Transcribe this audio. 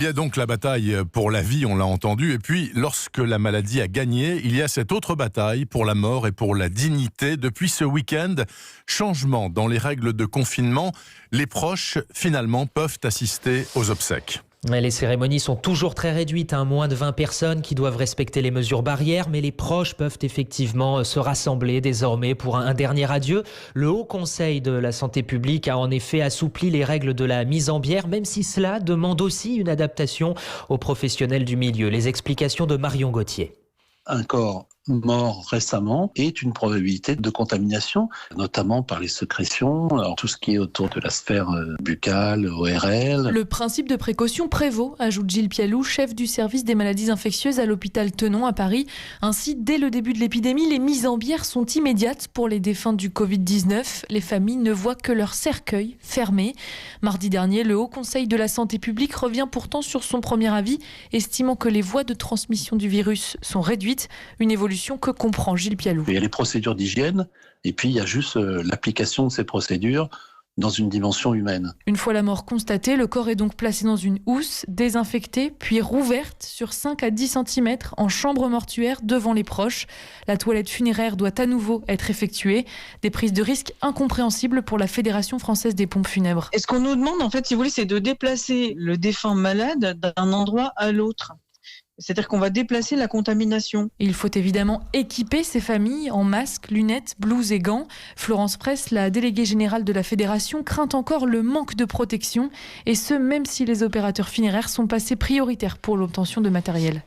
Il y a donc la bataille pour la vie, on l'a entendu, et puis lorsque la maladie a gagné, il y a cette autre bataille pour la mort et pour la dignité. Depuis ce week-end, changement dans les règles de confinement, les proches finalement peuvent assister aux obsèques. Les cérémonies sont toujours très réduites, moins de 20 personnes qui doivent respecter les mesures barrières, mais les proches peuvent effectivement se rassembler désormais pour un dernier adieu. Le Haut Conseil de la santé publique a en effet assoupli les règles de la mise en bière, même si cela demande aussi une adaptation aux professionnels du milieu. Les explications de Marion Gauthier. Un corps mort récemment est une probabilité de contamination, notamment par les sécrétions, alors tout ce qui est autour de la sphère buccale, ORL. Le principe de précaution prévaut, ajoute Gilles Pialou, chef du service des maladies infectieuses à l'hôpital Tenon à Paris. Ainsi, dès le début de l'épidémie, les mises en bière sont immédiates pour les défunts du Covid-19. Les familles ne voient que leur cercueil fermé. Mardi dernier, le Haut Conseil de la santé publique revient pourtant sur son premier avis, estimant que les voies de transmission du virus sont réduites. Une évolution que comprend Gilles Pialou. Il y a les procédures d'hygiène et puis il y a juste l'application de ces procédures dans une dimension humaine. Une fois la mort constatée, le corps est donc placé dans une housse, désinfectée, puis rouverte sur 5 à 10 cm en chambre mortuaire devant les proches. La toilette funéraire doit à nouveau être effectuée. Des prises de risques incompréhensibles pour la Fédération française des pompes funèbres. Et ce qu'on nous demande, en fait, si vous voulez, c'est de déplacer le défunt malade d'un endroit à l'autre. C'est-à-dire qu'on va déplacer la contamination. Il faut évidemment équiper ces familles en masques, lunettes, blouses et gants. Florence Press, la déléguée générale de la Fédération, craint encore le manque de protection. Et ce, même si les opérateurs funéraires sont passés prioritaires pour l'obtention de matériel.